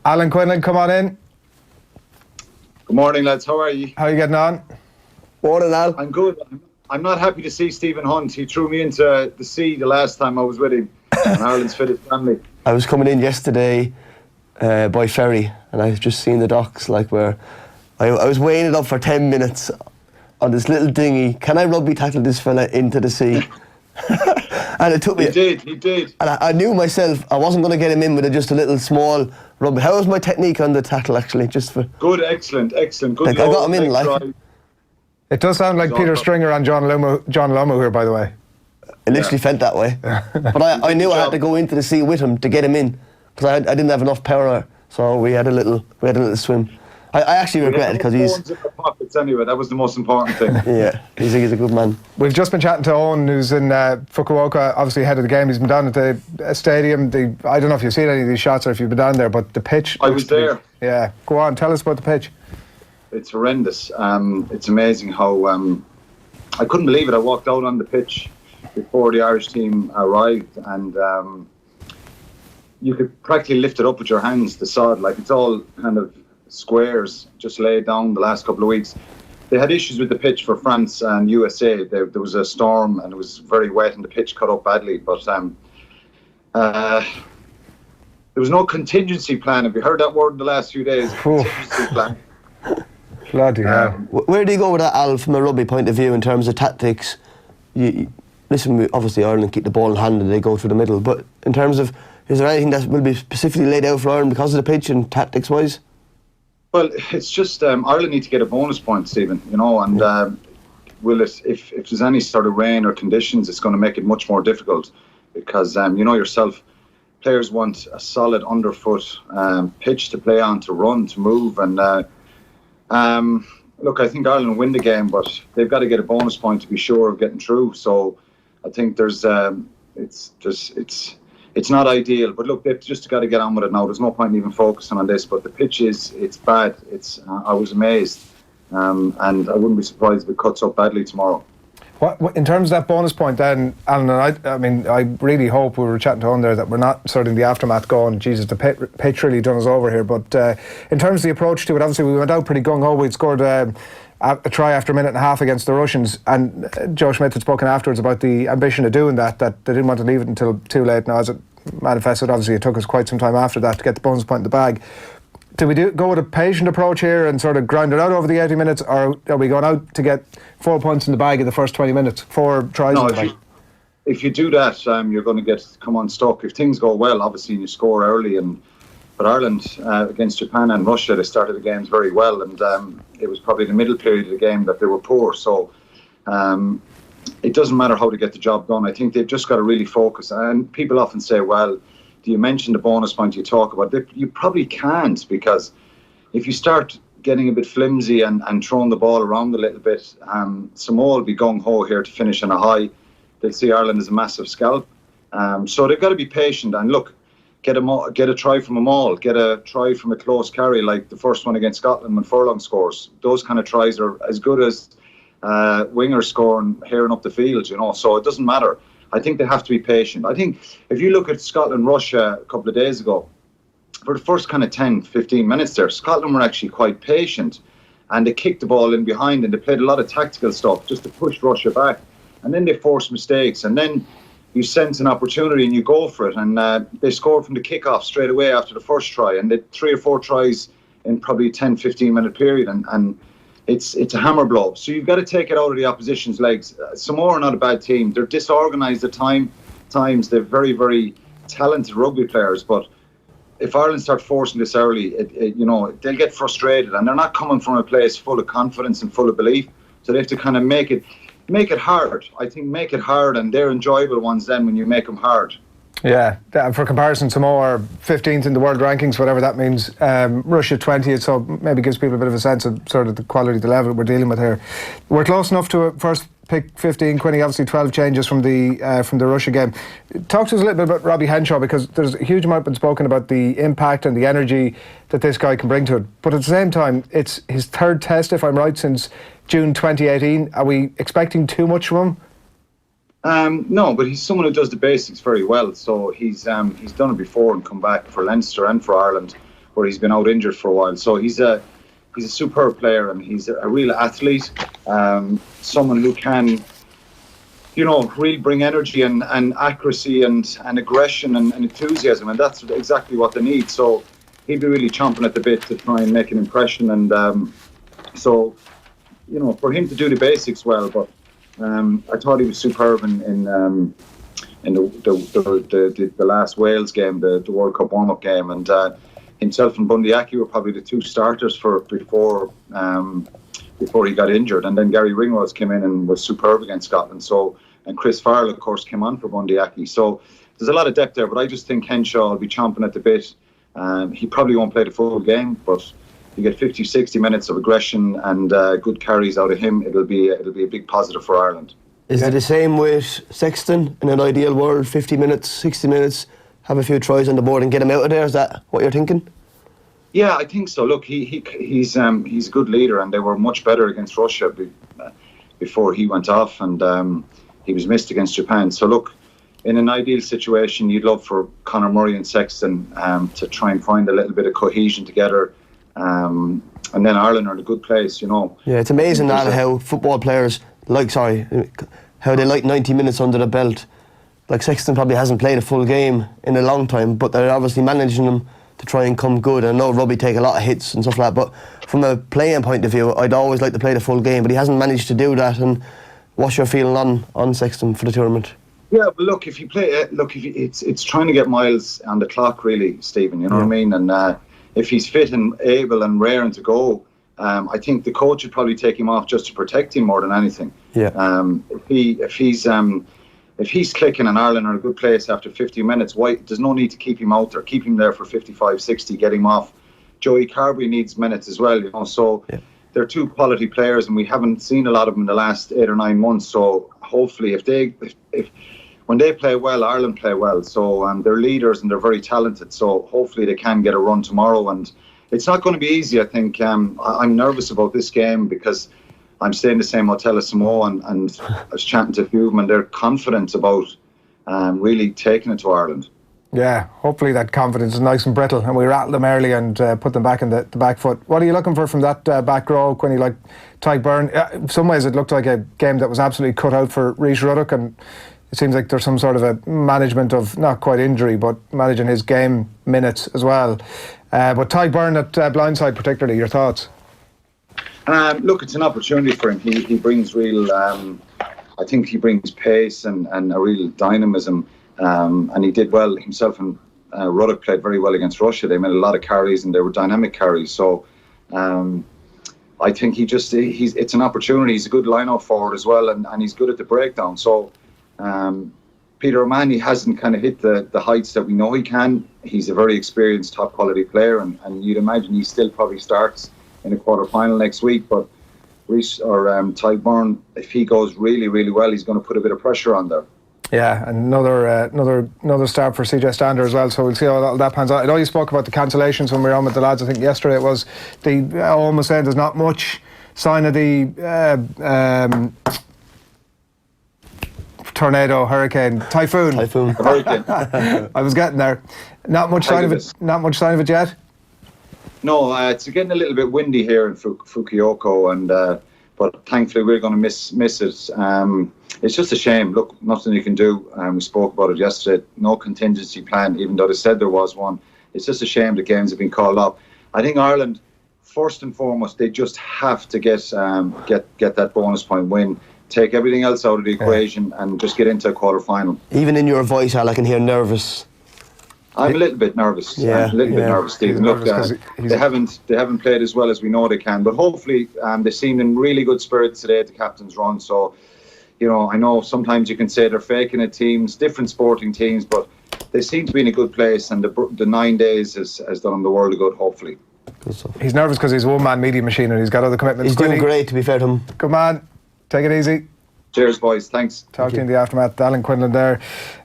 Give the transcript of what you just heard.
Alan Quinlan, come on in. Good morning, lads. How are you? How are you getting on? Morning, Al. I'm good. I'm not happy to see Stephen Hunt. He threw me into the sea the last time I was with him in Ireland's fittest family. I was coming in yesterday by ferry, and I've just seen the docks where I was weighing it up for 10 minutes on this little dinghy. Can I rugby tackle this fella into the sea? And it took me. He did. And I knew myself I wasn't going to get him in with just a little small rugby. How was my technique on the tackle actually? Just for good, excellent. Good. I got him in It does sound like Peter Stringer and John Lomu here, by the way. It literally felt that way. But I knew I had to go into the sea with him to get him in because I didn't have enough power. So we had a little swim. I actually regret it because he's. In our pockets anyway. That was the most important thing. Yeah, he's a good man. We've just been chatting to Owen, who's in Fukuoka, obviously ahead of the game. He's been down at the stadium. I don't know if you've seen any of these shots or if you've been down there, but the pitch. I was there. Yeah, go on, tell us about the pitch. It's horrendous. It's amazing how I couldn't believe it. I walked out on the pitch before the Irish team arrived, and you could practically lift it up with your hands. The sod, it's all kind of squares just laid down the last couple of weeks. They had issues with the pitch for France and USA. There was a storm and it was very wet and the pitch cut up badly, but there was no contingency plan. Have you heard that word in the last few days? Contingency plan. Bloody hell. Where do you go with that, Al, from a rugby point of view in terms of tactics? Listen, obviously Ireland keep the ball in hand and they go through the middle, but in terms of, is there anything that will be specifically laid out for Ireland because of the pitch and tactics wise? Well, it's just Ireland need to get a bonus point, Stephen, and if there's any sort of rain or conditions, it's going to make it much more difficult because, yourself, players want a solid underfoot pitch to play on, to run, to move. And look, I think Ireland will win the game, but they've got to get a bonus point to be sure of getting through. So I think it's not ideal, but look, they've just got to get on with it now. There's no point in even focusing on this, but the pitch it's bad. I was amazed, and I wouldn't be surprised if it cuts up badly tomorrow. What in terms of that bonus point then, Alan, and I really hope, we were chatting to on there, that we're not sort of in the aftermath going, Jesus, the pitch really done us over here. But in terms of the approach to it, obviously we went out pretty gung-ho. We'd scored a try after a minute and a half against the Russians, and Joe Schmidt had spoken afterwards about the ambition of doing that they didn't want to leave it until too late. Now, as it manifested, obviously it took us quite some time after that to get the bonus point in the bag. Do we go with a patient approach here and sort of grind it out over the 80 minutes, or are we going out to get 4 points in the bag in the first 20 minutes, 4 tries in the bag? If you do that, you're going to come unstuck. If things go well, obviously, and you score early, but Ireland against Japan and Russia, they started the games very well, and it was probably the middle period of the game that they were poor. So it doesn't matter how to get the job done. I think they've just got to really focus. And people often say, well, do you mention the bonus point you talk about? You probably can't, because if you start getting a bit flimsy and throwing the ball around a little bit, Samoa will be gung-ho here to finish on a high. They'll see Ireland as a massive scalp. So they've got to be patient and look, get a try from them all, get a try from a close carry like the first one against Scotland when Furlong scores. Those kind of tries are as good as wingers scoring here and up the field, so it doesn't matter. I think they have to be patient. I think if you look at Scotland-Russia a couple of days ago, for the first kind of 10, 15 minutes there, Scotland were actually quite patient and they kicked the ball in behind and they played a lot of tactical stuff just to push Russia back. And then they forced mistakes and then you sense an opportunity and you go for it. And they scored from the kickoff straight away after the first try, and they had 3 or 4 tries in probably a 10, 15 minute period. And it's a hammer blow. So you've got to take it out of the opposition's legs. Samoa are not a bad team. They're disorganised at times. They're very, very talented rugby players. But if Ireland start forcing this early, they'll get frustrated. And they're not coming from a place full of confidence and full of belief. So they have to kind of make it hard. I think make it hard, and they're enjoyable ones then when you make them hard. Yeah, for comparison, Samoa are 15th in the world rankings, whatever that means. Russia 20th, so maybe gives people a bit of a sense of sort of the quality, the level we're dealing with here. We're close enough to a first pick 15, Quinny, obviously 12 changes from the Russia game. Talk to us a little bit about Robbie Henshaw, because there's a huge amount been spoken about the impact and the energy that this guy can bring to it. But at the same time, it's his 3rd test, if I'm right, since June 2018. Are we expecting too much from him? No, but he's someone who does the basics very well. So he's done it before and come back for Leinster and for Ireland. where he's been out injured for a while. So he's a superb player, and he's a real athlete, someone who can, really bring energy and accuracy and aggression and enthusiasm, and that's exactly what they need. So he'd be really chomping at the bit to try and make an impression, and so for him to do the basics well. But I thought he was superb in the last Wales game, the World Cup warm-up game, and himself and Bundy Aki were probably the two starters before he got injured, and then Gary Ringrose came in and was superb against Scotland. So, and Chris Farrell, of course, came on for Bundy Aki. So there's a lot of depth there, but I just think Henshaw will be chomping at the bit. He probably won't play the full game, but you get 50, 60 minutes of aggression and good carries out of him. It'll be a big positive for Ireland. Is it the same with Sexton in an ideal world? 50 minutes, 60 minutes, have a few tries on the board and get him out of there? Is that what you're thinking? Yeah, I think so. Look, he's a good leader, and they were much better against Russia before he went off, and he was missed against Japan. So look, in an ideal situation, you'd love for Conor Murray and Sexton to try and find a little bit of cohesion together, and then Ireland are in a good place, Yeah, it's amazing how football players how they like 90 minutes under the belt. Like Sexton probably hasn't played a full game in a long time, but they're obviously managing them to try and come good. I know Rugby take a lot of hits and stuff like that, but from a playing point of view, I'd always like to play the full game, but he hasn't managed to do that. And what's your feeling on Sexton for the tournament? Yeah, but look, if you play, it's trying to get miles on the clock, really, Stephen. You know what I mean? And if he's fit and able and raring to go, I think the coach would probably take him off just to protect him more than anything. Yeah. If he's clicking and Ireland are in a good place after 50 minutes, there's no need to keep him out there. Keep him there for 55, 60, get him off. Joey Carberry needs minutes as well, So they're two quality players, and we haven't seen a lot of them in the last 8 or 9 months. So hopefully, if when they play well, Ireland play well. So they're leaders and they're very talented. So hopefully they can get a run tomorrow. And it's not going to be easy, I think. I'm nervous about this game because I'm staying in the same hotel as Samoa, and I was chatting to a few of them, and they're confident about really taking it to Ireland. Yeah, hopefully that confidence is nice and brittle, and we rattle them early and put them back in the back foot. What are you looking for from that back row, Quinny? Like Tyke Byrne, in some ways it looked like a game that was absolutely cut out for Rhys Ruddock, and it seems like there's some sort of a management of, not quite injury, but managing his game minutes as well. But Tyke Byrne at blindside particularly, your thoughts? Look, it's an opportunity for him. He brings real, I think he brings pace and a real dynamism, and he did well himself, and Ruddock played very well against Russia. They made a lot of carries and they were dynamic carries. So I think it's an opportunity. He's a good line-out forward as well, and he's good at the breakdown. So Peter O'Mahony hasn't kind of hit the heights that we know he can. He's a very experienced, top-quality player, and you'd imagine he still probably starts in a quarter-final next week. But Rhys or Tyke Byrne, if he goes really, really well, he's going to put a bit of pressure on there. Yeah, and another start for CJ Stander as well, so we'll see how that pans out. I know you spoke about the cancellations when we were on with the lads. I think yesterday it was. I almost said there's not much sign of the tornado, hurricane, typhoon. Hurricane. I was getting there. Not much sign of it. Not much sign of it yet. No, it's getting a little bit windy here in Fukuoka, and but thankfully we're going to miss it. It's just a shame. Look, nothing you can do. We spoke about it yesterday. No contingency plan, even though they said there was one. It's just a shame the games have been called up. I think Ireland, first and foremost, they just have to get that bonus point win. Take everything else out of the equation and just get into a quarter final. Even in your voice, Al, I can hear nervous. I'm a little bit nervous. Yeah, I'm a little bit nervous, Stephen. Look, they haven't played as well as we know they can, but hopefully they seem in really good spirits today at the captain's run. So, I know sometimes you can say they're faking it, different sporting teams, but they seem to be in a good place, and the 9 days has done them the world of good, hopefully. Good stuff. He's nervous because he's a one-man media machine and he's got other commitments. He's doing great, to be fair to him. Good man. Take it easy. Cheers, boys. Thanks. Talk to you in the aftermath. Alan Quinlan there.